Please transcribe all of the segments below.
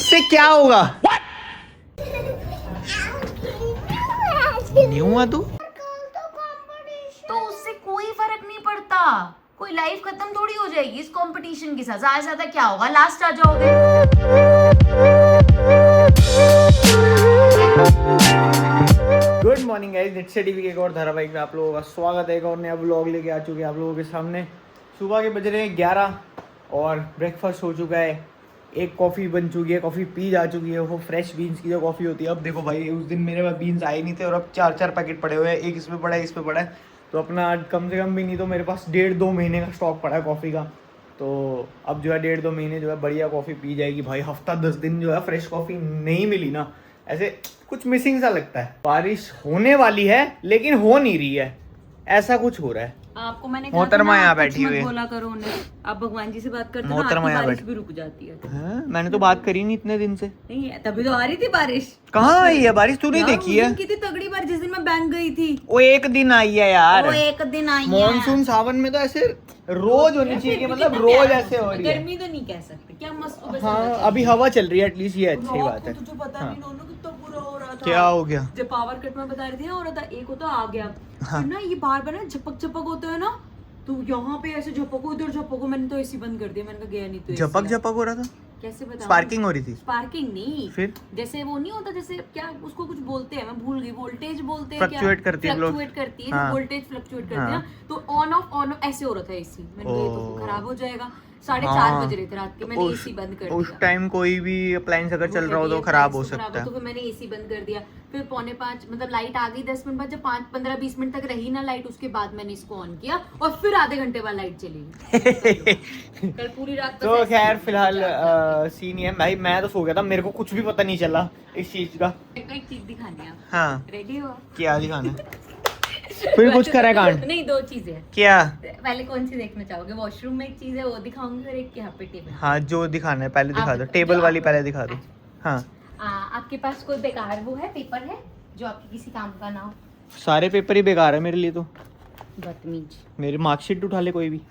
इससे क्या होगा? नहीं हुआ तू तो उससे कोई फर्क नहीं पड़ता, कोई लाइफ खत्म थोड़ी हो जाएगी इस कंपटीशन के साथ। ज्यादा से ज्यादा क्या होगा, लास्ट आ जाओगे। गुड मॉर्निंग गाइस, निट से टीवी के एक और धारावाहिक में आप लोगों का स्वागत है। एक और नया व्लॉग लेके आ चुके हैं आप लोगों के सामने। सुबह के बज रहे हैं 11 और ब्रेकफास्ट हो चुका है। एक कॉफ़ी बन चुकी है, कॉफ़ी पी जा चुकी है, वो फ्रेश बीन्स की जो कॉफ़ी होती है। अब देखो भाई, उस दिन मेरे पास बीन्स आए नहीं थे और अब 4 पैकेट पड़े हुए हैं। एक इसमें पड़ा है, इस पे पड़ा है, तो अपना कम से कम भी नहीं तो मेरे पास 1.5-2 महीने का स्टॉक पड़ा है कॉफ़ी का। तो अब जो है 1.5-2 महीने जो है बढ़िया कॉफ़ी पी जाएगी भाई। हफ्ता 10 दिन जो है फ्रेश कॉफ़ी नहीं मिली ना, ऐसे कुछ मिसिंग सा लगता है। बारिश होने वाली है लेकिन हो नहीं रही है, ऐसा कुछ हो रहा है। आपको मैंने मोहतरमा यहाँ बैठी हुई है। बोला करो उन्हें, आप भगवान जी से बात करते हो ना, मोहतरमा आपकी यहाँ बारिश बैठी भी रुक जाती है। हाँ, मैंने तो बात करी नहीं इतने दिन से। नहीं है, तभी तो आ रही थी बारिश। कहाँ आई है बारिश? तू नहीं यार, देखी है? उस दिन कितनी तगड़ी बारिश, जिस दिन मैं बैंक गई थी। वो एक दिन आई है यार, वो एक दिन आई है। मॉनसून सावन में तो ऐसे रोज होनी चाहिए कि मतलब रोज ऐसे हो रही है। गर्मी तो नहीं कह सकते, क्या मस्त सुबह से हाँ, हवा चल अभी हवा चल रही है, एटलीस्ट ये अच्छी रही है। बात है। तुझे पता हाँ। नहीं दोनों कितना बुरा हो रहा था। क्या हो गया? जब पावर कट में बता रही थी ना, हो रहा था, एक होता आ गया, हाँ। फिर ना ये बार बार ना झपक झपक होता है ना, तो यहाँ पे ऐसे झपको इधर झपको, मैंने तो एसी बंद कर दिया। मैंने कहा गया नहीं तो झपक झपक हो रहा था? कैसे बताऊं? स्पार्किंग हो रही थी? स्पार्किंग नहीं, फिर जैसे वो नहीं होता, जैसे क्या उसको कुछ बोलते हैं, मैं भूल गई, वोल्टेज बोलते हैं क्या? फ्लक्चुएट करती है लोग। फ्लक्चुएट करती है, हाँ। वोल्टेज फ्लक्चुएट करती है हाँ। ना, तो ऑन ऑफ ऐसे हो रहा था एसी। मैंने कहा ये तो ओह। खराब हो जाएगा। 4:30 हाँ। बज रहे थे रात के, मैंने एसी बंद कर उस दिया। टाइम कोई भी अप्लायंस अगर चल रहा हो तो खराब हो सकता तो है। फिर मैंने एसी बंद कर दिया। फिर 4:45 मतलब लाइट आ गई 10 मिनट बाद, जब 15-20 मिनट तक रही ना लाइट, उसके बाद मैंने इसको ऑन किया और फिर आधे घंटे बाद लाइट चली गई। कल पूरी रात तो खैर फिलहाल सीन है भाई, मैं तो सो गया था, मेरे को कुछ भी पता नहीं चला इस चीज का। एक चीज दिखानी है। हाँ, रेडी हो? क्या दिखाना है? फिर कुछ करा कांड? नहीं, 2 चीजें हैं। क्या? पहले कौन सी देखना चाहोगे? वॉशरूम में एक चीज है, वो दिखाऊंगी, और एक यहाँ पे टेबल। हाँ, जो दिखाना है पहले दिखा आप दो, बताओ, टेबल जो वाली आप पहले बताओ। दिखा दो। हाँ, आपके पास कोई बेकार वो है, पेपर है जो आपके किसी काम का ना हो? सारे पेपर ही बेकार है मेरे लिए तो। बदतमीज। मेरी मार्कशीट उठा ले कोई भी।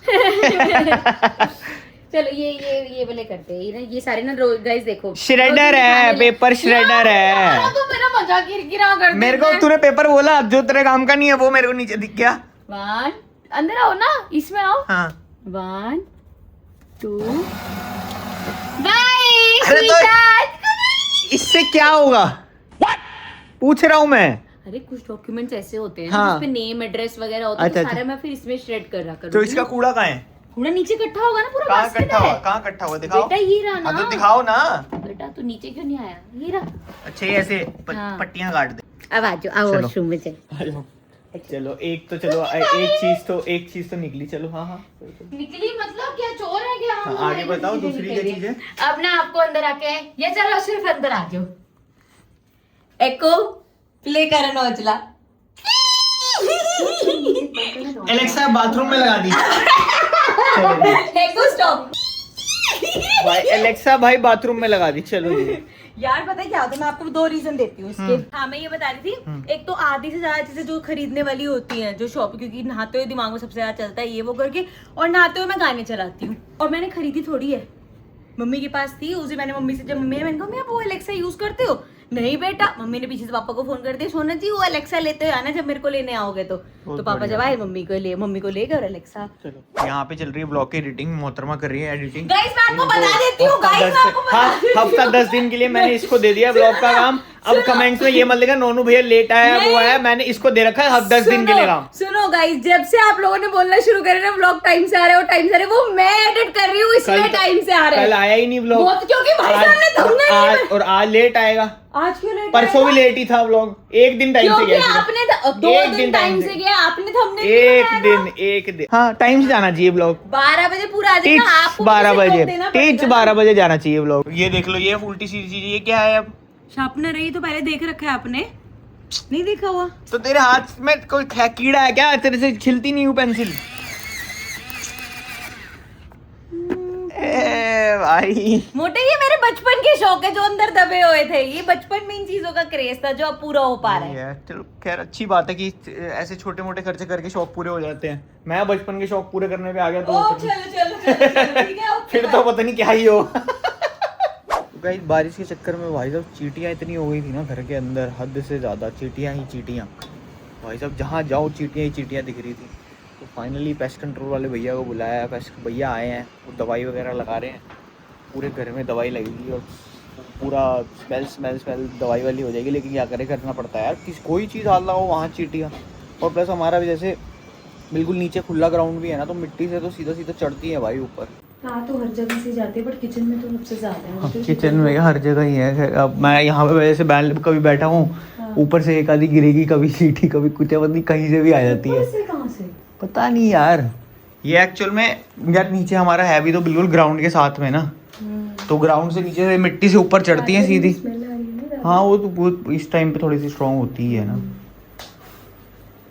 चलो ये वाले करते हैं, ये सारे ना गाइस देखो, श्रेडर है, पेपर श्रेडर है। तू मेरा मजाक गिरा कर मेरे को तूने पेपर बोला, जो तेरे काम का नहीं है वो मेरे को नीचे दिख गया। 1 अंदर आओ ना, इसमें आओ। हाँ। 1 2 बाय। अरे तो इससे क्या होगा? पूछ रहा हूँ मैं। अरे कुछ डॉक्यूमेंट्स ऐसे होते हैं हाँ। जिसपे नेम एड्रेस वगैरह होता है, अच्छा, तो सारा मैं फिर इसमें श्रेड कर रहा करूंगी। तो इसका कूड़ा कहाँ है? कूड़ा नीचे इकट्ठा होगा ना, पूरा कहाँ बास्केट इकट्ठा हुआ? है। कहाँ इकट्ठा हुआ? दिखाओ बेटा ये रहा ना। हाँ, तो दिखाओ ना। बेटा तो नीचे क्यों नहीं आया? ये रहा। अच्छा, ये ऐसे हाँ। पट्टियां काट दे। अब आ जाओ, आओ चलो। वॉशरूम में चल। चलो एक चीज तो निकली। चलो हाँ हाँ निकली मतलब क्या, चोर है क्या? हाँ, आगे बताओ दूसरी क्या चीज है? अब ना आपको अंदर आके ये, चलो सिर्फ अंदर आ जाओ। एको play Karan Aujla. Alexa bathroom में लगा दी। एको स्टॉप। भाई एलेक्सा भाई बाथरूम में लगा दी। चलो ये यार पता है क्या होता है, मैं आपको 2 रीजन देती हूँ इसके। हाँ, मैं ये बता रही थी, एक तो आधी से ज्यादा चीजें जो खरीदने वाली होती हैं, जो शॉप, क्योंकि नहाते हुए दिमाग में सबसे ज्यादा चलता है ये वो करके, और नहाते हुए मैं गाने चलाती हूँ। और मैंने खरीदी थोड़ी है, मम्मी के पास थी उसे, मैंने मम्मी से, जब मम्मी ने, मैंने कहा आप वो एलेक्सा यूज करते हो? नहीं बेटा। मम्मी ने पीछे से पापा को फोन कर दिया, सोना जी वो एलेक्सा लेते हो आना जब मेरे को लेने आओगे तो पापा जब आए मम्मी को ले गए और एलेक्सा। चलो, यहाँ पे चल रही है ब्लॉग की एडिटिंग, मोहतरमा कर रही है एडिटिंग। गाइस मैं आपको बता देती हूँ, गाइस मैं आपको बता देती हूँ। हफ्ता 10 दिन के लिए मैंने इसको दे दिया ब्लॉग का काम। अब कमेंट्स में ये मत लिखा नोनू भैया लेट आया वो आया, मैंने इसको दे रखा है हफ्ता 10 दिन के लिए काम। सुनो गाइस, जब से आप लोगों ने बोलना शुरू करे ना व्लॉग टाइम से आ रहे हो, टाइम से आ रहे हो, वो मैं एडिट कर रही हूँ, इसलिए टाइम से आ रहे कल हैं। आया ही नहीं ब्लॉग, वो तो क्योंकि भाई साहब ने तुमने आज और आज लेट आएगा। आज क्यों लेट? परसों भी लेट ही था व्लॉग, एक दिन टाइम से क्योंकि गया सीधा। आपने 2 दिन टाइम से गया, आपने थंबनेल एक दिन हाँ टाइम से जाना चाहिए ब्लॉग। 12 बजे पूरा आ जाएगा, आपको 12 बजे टीच 12 बजे जाना चाहिए ब्लॉग। ये देख लो, ये उल्टी सीधी चीज, ये क्या है? अब शार्पनर रही तो पहले देख रखा है आपने, नहीं देखा हुआ? तो तेरे हाथ में कोई कीड़ा है क्या? तेरे से छिलती नहीं हूँ पेंसिल। भाई मोटे, ये मेरे बचपन के शौक है जो अंदर दबे हुए थे, ये बचपन में इन चीजों का क्रेज था जो अब पूरा हो पा रहा है। चलो खैर अच्छी बात है कि ऐसे छोटे मोटे खर्चे करके शौक पूरे हो जाते हैं। मैं बचपन के शौक पूरे करने पे आ गया तो चलो ठीक है, फिर तो पता नहीं क्या ही हो। तो गाइस बारिश के चक्कर में भाई साहब चींटियाँ इतनी हो गई थी ना घर के अंदर, हद से ज़्यादा चींटियाँ ही चींटियाँ। भाई साहब जहाँ जाओ चींटियाँ ही चींटियाँ दिख रही थी। तो फाइनली पेस्ट कंट्रोल वाले भैया को बुलाया, पेस्ट भैया आए हैं, वो दवाई वगैरह लगा रहे हैं। पूरे घर में दवाई लगेगी और पूरा स्मेल दवाई वाली हो जाएगी। लेकिन क्या करें, करना पड़ता है यार, कोई चीज़ हाल हो वहाँ चींटियाँ। और प्लस हमारा भी जैसे बिल्कुल नीचे खुला ग्राउंड भी है ना, तो मिट्टी से तो सीधा सीधा चढ़ती है भाई ऊपर। हाँ तो हर जगह से जाते हैं, बट किचन में तो सबसे ज्यादा है। तो किचन में हर जगह ही है। अब मैं यहाँ पे वैसे कभी बैठा हूँ, हाँ। ऊपर से एक आधी गिरेगी, कभी सीटी, कभी कुछ, पता कहीं से भी आ जाती है। से कहाँ से पता नहीं यार। ये एक्चुअल में यार नीचे हमारा है भी तो बिल्कुल ग्राउंड के साथ में ना, तो ग्राउंड से नीचे से मिट्टी से ऊपर चढ़ती है सीधी। हाँ वो तो बहुत इस टाइम पे थोड़ी सी स्ट्रांग होती है ना।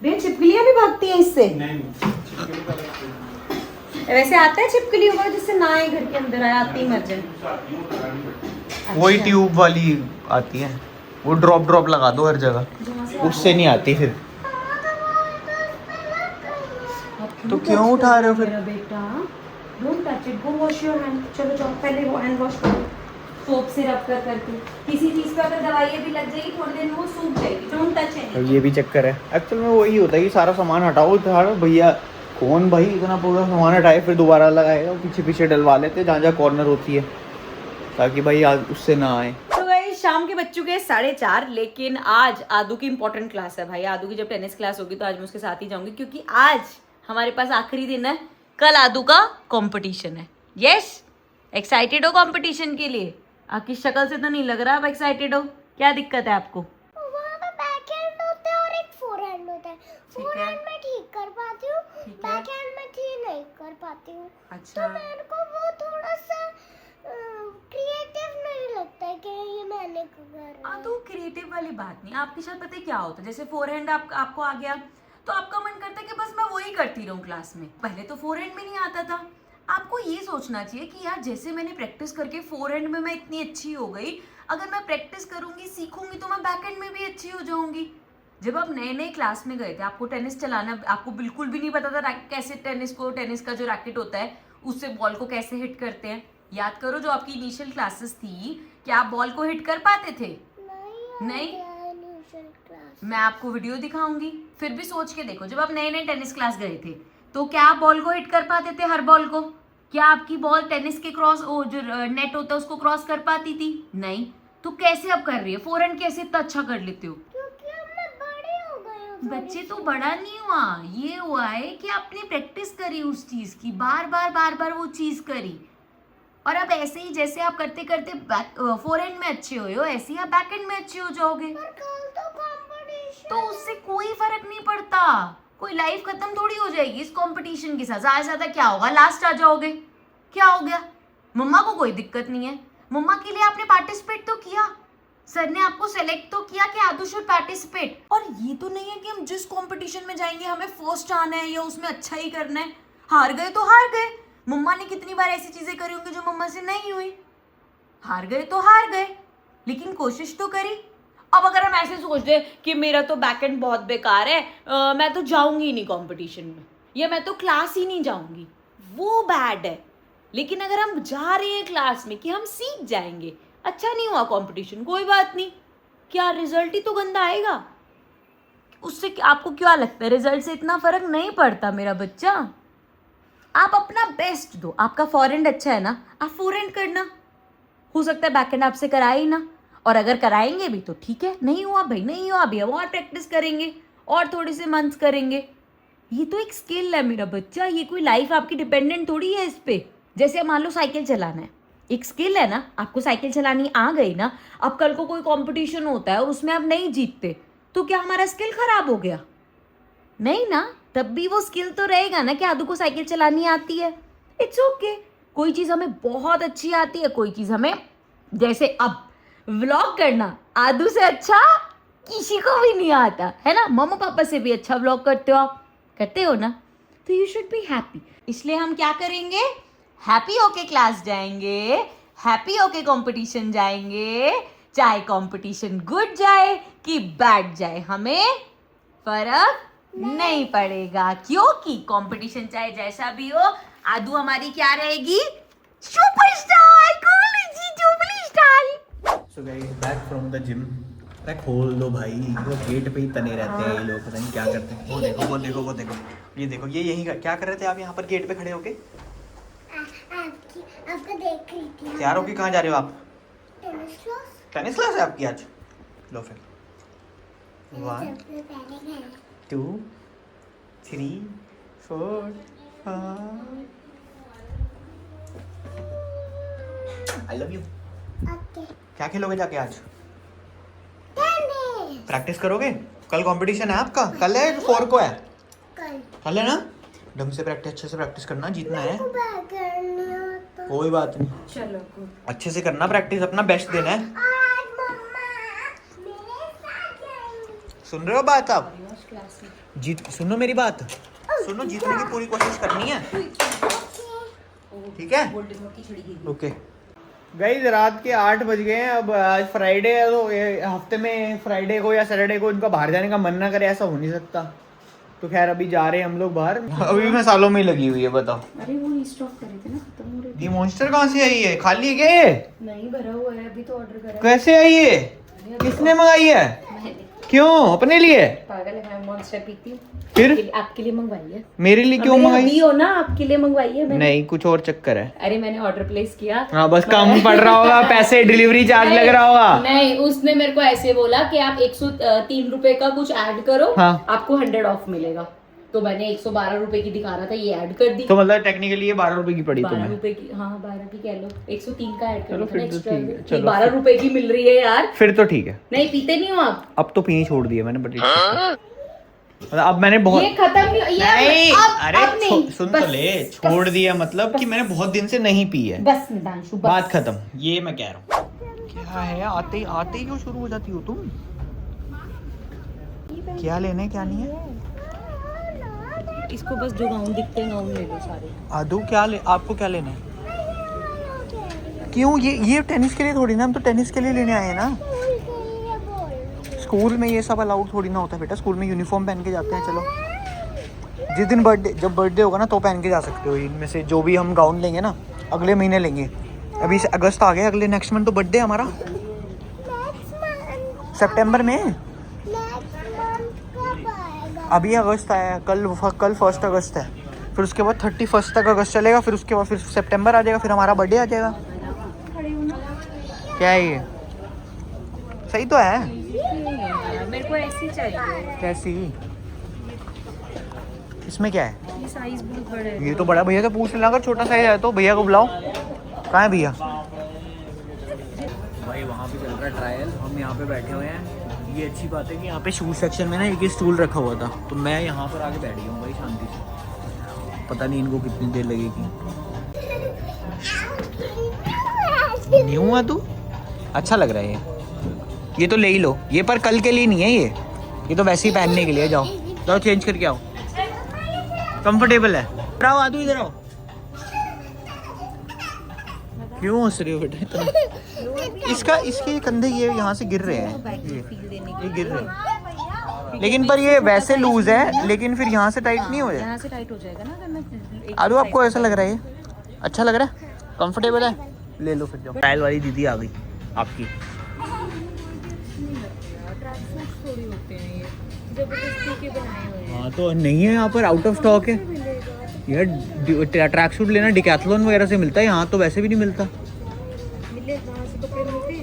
छिपकलियाँ भी भागती हैं इससे? वैसे आता है छिपकली होगा जिससे ना आए घर के अंदर आए, आती ही मर जाए। वही ट्यूब वाली आती है, वो ड्रॉप लगा दो हर जगह, उससे नहीं आती फिर। तो क्यों उठा रहे हो फिर? बेटा don't touch it, go wash your hand. चलो जाओ पहले वो हैंड वॉश करो सोप से रब कर करके। किसी चीज पे अगर दवाई भी लग जाएगी थोड़ी देर में वो सूख जाएगी। Don't touch it. ये भी चक्कर है एक्चुअल में, वही होता है कि सारा सामान हटाओ भैया। कौन भाई इतना पूरा सामान हटाए फिर दोबारा लगाएगा, पीछे पीछे डलवा लेते जहाँ जहाँ कॉर्नर होती है, ताकि भाई आज उससे ना आए। तो भाई शाम के बज चुके हैं 4:30, लेकिन आज आदू की इंपॉर्टेंट क्लास है भाई। आदू की जब टेनिस क्लास होगी तो आज मैं उसके साथ ही जाऊंगी, क्योंकि आज हमारे पास आखिरी दिन है, कल आदू का कंपटीशन है। यस, एक्साइटेड हो कंपटीशन के लिए? आपकी शक्ल से तो नहीं लग रहा आप एक्साइटेड हो। क्या दिक्कत है आपको? वहाँ पे बैकहैंड होता है और एक फोरहैंड होता है। फोरहैंड में ठीक कर पाती हूँ, बैकहैंड में ठीक नहीं कर पाती हूँ। अच्छा। तो मेरे को वो थोड़ा सा क्रिएटिव नहीं लगता है कि ये मैंने कर। तो क्रिएटिव वाली बात नहीं, आपके साथ पता है क्या होता है, जैसे फोरहैंड आपको आ गया तो आपका मन करता है कि बस मैं वही करती रहूं क्लास में। पहले तो फोरहैंड में नहीं आता था। आपको ये सोचना चाहिए कि यार जैसे मैंने प्रैक्टिस करके फोरहैंड में मैं इतनी अच्छी हो गई, अगर मैं प्रैक्टिस करूंगी सीखूंगी तो मैं बैकहैंड में भी अच्छी हो जाऊंगी। जब आप नए नए क्लास में गए थे, आपको टेनिस चलाना आपको बिल्कुल भी नहीं पता था कैसे टेनिस का जो रैकेट होता है उससे बॉल को कैसे हिट करते हैं। याद करो जो आपकी इनिशियल क्लासेस थी, क्या आप बॉल को हिट कर पाते थे? नहीं? मैं आपको वीडियो दिखाऊंगी, फिर भी सोच के देखो, जब आप नए नए टेनिस क्लास गए थे तो क्या आप बॉल को हिट कर पाते थे? हर बॉल को? क्या आपकी बॉल टेनिस के क्रॉस जो नेट होता है उसको क्रॉस कर पाती थी? नहीं। तो कैसे अब कर रही है? फोरहैंड कैसे इतना अच्छा कर लेते हो? क्योंकि अब मैं बड़ी हो गई हूँ। बच्चे तो बड़ा नहीं हुआ, ये हुआ है कि आपने प्रैक्टिस करी उस चीज की, बार बार वो चीज करी। और अब ऐसे ही जैसे आप करते करते फोरहैंड में अच्छे हुए हो, ऐसे ही आप बैकहैंड में अच्छे हो जाओगे। तो उससे कोई फर्क नहीं पड़ता, कोई लाइफ खत्म थोड़ी हो जाएगी इस कंपटीशन के साथ। ज्यादा से ज्यादा क्या होगा, लास्ट आ जाओगे। क्या हो गया? मम्मा को कोई दिक्कत नहीं है, मम्मा के लिए आपने पार्टिसिपेट तो किया, सर ने आपको सेलेक्ट तो किया कि आदू शुड पार्टिसिपेट। और ये तो नहीं है कि हम जिस कंपटीशन में जाएंगे हमें फर्स्ट आना है या उसमें अच्छा ही करना है। हार गए तो हार गए। मम्मा ने कितनी बार ऐसी चीजें करी होंगी जो मम्मा से नहीं हुई। हार गए तो हार गए, लेकिन कोशिश तो करी। अब अगर हम ऐसे सोच दे कि मेरा तो बैकएंड बहुत बेकार है, मैं तो जाऊंगी नहीं कंपटीशन में, या मैं तो क्लास ही नहीं जाऊंगी, वो बैड है। लेकिन अगर हम जा रहे हैं क्लास में कि हम सीख जाएंगे, अच्छा नहीं हुआ कंपटीशन, कोई बात नहीं, क्या रिजल्ट ही तो गंदा आएगा, उससे आपको क्या लगता है रिजल्ट से इतना फर्क नहीं पड़ता मेरा बच्चा। आप अपना बेस्ट दो। आपका फॉरहैंड अच्छा है ना, आप फोरहैंड करना। हो सकता है बैकहैंड आपसे कराए ही ना, और अगर कराएंगे भी तो ठीक है, नहीं हुआ भाई नहीं हुआ, अभी हम और प्रैक्टिस करेंगे और थोड़े से मंथ्स करेंगे। ये तो एक स्किल है मेरा बच्चा, ये कोई लाइफ आपकी डिपेंडेंट थोड़ी है इस पे। जैसे मान लो साइकिल चलाना है, एक स्किल है ना, आपको साइकिल चलानी आ गई ना, अब कल को कोई कंपटीशन होता है और उसमें आप नहीं जीतते तो क्या हमारा स्किल खराब हो गया? नहीं ना, तब भी वो स्किल तो रहेगा ना कि आदू को साइकिल चलानी आती है। It's okay. कोई चीज़ हमें बहुत अच्छी आती है, कोई चीज़ हमें, जैसे अब व्लॉग करना आदू से अच्छा किसी को भी नहीं आता है ना, मम्मा पापा से भी अच्छा व्लॉग करते हो आप, करते हो ना, तो यू शुड बी हैप्पी। इसलिए हम क्या करेंगे, हैप्पी होके क्लास जाएंगे, हैप्पी होके कंपटीशन जाएंगे, चाहे कंपटीशन गुड जाए कि बैड जाए, हमें फर्क नहीं पड़ेगा, क्योंकि कंपटीशन चाहे जैसा भी हो, आदू हमारी क्या रहेगी, superstar, college superstar. Guys back from the gym. अरे खोल दो भाई, वो गेट पे ही तने रहते हैं ये लोग, पता नहीं क्या करते हैं। वो देखो वो देखो वो देखो, ये देखो ये यही क्या कर रहे थे आप यहाँ पर गेट पे खड़े होके? आपको देख रही थी। तैयार होके कहाँ जा रहे हो आप? Tennis class. टेनिस क्लास है आपकी आज? लो फिर 1 2 3 4 आई लव यू। ओके। क्या खेलोगे जाके आज? टेनिस। प्रैक्टिस करोगे? कल कंपटीशन है आपका? कल है 4 को है? कल। कल है ना? ढंग से प्रैक्टिस, अच्छे से प्रैक्टिस करना, जीतना है। बैग करनी हो तो। कोई बात नहीं, चलो अच्छे से करना प्रैक्टिस, अपना बेस्ट देना है। आज मम्मा मेरे साथ जाएंगी। सुन रहे हो बात आप? जीत, सुनो मेरी बात, सुनो, जीतने की पूरी कोशिश करनी है, ठीक है? ओके गाइस, रात के 8 बज गए हैं। अब आज फ्राइडे है, तो ये हफ्ते में फ्राइडे को या सैटरडे को इनका बाहर जाने का मन ना करे, ऐसा हो नहीं सकता। तो खैर अभी जा रहे हैं हम लोग बाहर। अभी मैं सालों में ही लगी हुई है, बताओ। अरे वो स्टॉक करे थे ना, खत्म हो रहे थे। ये मॉन्स्टर कहाँ से आई है? खाली है क्या ये? नहीं भरा हुआ है, अभी तो ऑर्डर करा है। कैसे आई है? किसने मंगाई है? क्यों? अपने लिए? पागल है, मैं मॉन्स्टर पीती हूँ। फिर आपके लिए मंगवाई है। मेरे लिए क्यों मंगाई? अभी हो ना, आपके लिए मंगवाई है मैंने। नहीं, कुछ और चक्कर है। अरे मैंने ऑर्डर प्लेस किया। हाँ, बस कम पड़ रहा होगा, पैसे डिलीवरी चार्ज लग रहा होगा। नहीं, उसने मेरे को ऐसे बोला कि आप 103 रुपए का कुछ ऐड करो, हाँ। आपको 100 ऑफ मिलेगा। तो मैंने 112 रुपए की दिखा रहा था, ये ऐड कर दी। तो मतलब टेक्निकली ये 12 रुपए की पड़ी 12 तुम्हें? रुपए की, हाँ 12 की कह लो, 103 का ऐड कर चलो दिया फिर ना तो एक्स्ट्रा। ठीक है, चलो 12 रुपए की मिल रही है यार। फिर तो ठीक है। नहीं पीते नहीं हो आप? अब तो पीनी छोड़ दी है मैंने, बट मतलब अब मैंने बहुत, ये खत्म नहीं, ये नहीं, अब नहीं, सुन बस, तो ले, छोड़ दिया मतलब कि मैंने बहुत दिन से नहीं पी है, बस निदांशु, बस। बात खत्म, ये मैं कह रहा हूँ। क्या है, आते ही क्यों शुरू हो जाती हो तुम? क्या लेना है क्या नहीं है? इसको बस जो गाउन दिखते हैं गाउन ले लो सारे। आदू क्या ले, आपको क्या लेना है? क्यों? ये टेनिस के लिए थोड़ी ना, हम तो टेनिस के लिए लेने आए हैं ना। स्कूल में ये सब अलाउड थोड़ी ना होता है बेटा, स्कूल में यूनिफॉर्म पहन के जाते हैं। चलो जिस दिन जब बर्थडे होगा ना तो पहन के जा सकते हो। इनमें से जो भी हम गाउन लेंगे ना, अगले महीने लेंगे। अभी से अगस्त आ गया, अगले नेक्स्ट मंथ तो बर्थडे है हमारा, सितंबर में। अभी अगस्त आया, कल 1 अगस्त है, फिर उसके बाद 31 तक अगस्त चलेगा, फिर उसके बाद फिर सितंबर आ जाएगा, फिर हमारा बर्थडे आ जाएगा। क्या है ये? सही तो है। मेरे को ऐसी चाहिए। कैसी? इसमें क्या है? ये साइज बहुत बड़ा है। ये तो बड़ा, भैया से पूछ लेना, अगर छोटा साइज है तो भैया को बुलाओ। कहाँ है भैया? भाई वहाँ पे चल रहा है ट्रायल, हम यहाँ पे बैठे हुए हैं। ये अच्छी बात है कि यहाँ पे शूज सेक्शन में ना एक स्टूल रखा हुआ था, तो मैं यहाँ पर आके बैठ गया हूँ भाई शांति से। पता नहीं इनको कितनी देर लगेगी। न्यू है तू? अच्छा लग रहा है ये तो ले ही लो ये, पर कल के लिए नहीं है ये तो वैसे ही पहनने के लिए। जाओ चेंज करके आओ, कंफर्टेबल है। आओ आदू, इधर आओ। क्यों हंस रहे हो बेटा इतना? इसके कंधे ये यहाँ से गिर रहे हैं, ये गिर रहे हैं, लेकिन पर ये वैसे लूज है, लेकिन फिर यहाँ से टाइट नहीं हो जाए। यहाँ से टाइट हो जाएगा ना अगर मैं। आदू आपको ऐसा लग रहा है? ये अच्छा लग रहा है, कंफर्टेबल है, ले लो फिर। जाओ। टाइल वाली दीदी आ गई आपकी। थोड़ी होते हैं ये, जबरदस्ती के बनाए हुए हैं। हाँ तो नहीं है यहाँ पर, आउट ऑफ स्टॉक है यार। ट्रैक सूट लेना डिकैथलॉन वगैरह से मिलता है, यहाँ तो वैसे भी नहीं मिलता।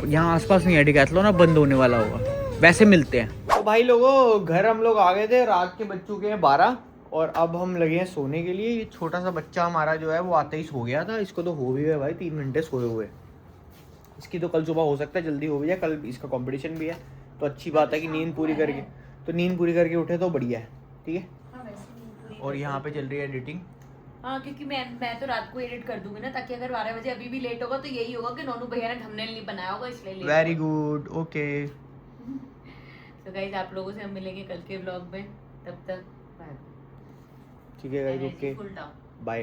यहाँ आसपास नहीं है डिकैथलॉन, अब बंद होने वाला होगा, वैसे मिलते हैं। तो भाई लोगों, घर हम लोग आ गए थे, रात के बज चुके हैं 12 और अब हम लगे हैं सोने के लिए। ये छोटा सा बच्चा हमारा जो है वो आते ही सो गया था। इसको तो हो भी है भाई 3 घंटे सोए हुए। इसकी तो कल सुबह हो सकता है जल्दी हो भी जाए, कल इसका कंपटीशन भी है, तो अच्छी बात है कि नींद पूरी करके उठे तो बढ़िया है, ठीक है। और यहाँ पे चल रही है एडिटिंग। हाँ, क्योंकि मैं तो रात को एडिट कर दूंगी ना, ताकि अगर 12 बजे अभी भी लेट होगा तो यही होगा कि नोनू भैया ने थंबनेल नहीं बनाया होगा, इसलिए लेट। Very good, okay. तो गाइस आप लोगों से हम मिलेंगे कल के व्लॉग में, तब तक बाय। ठीक है guys, okay, full down, bye.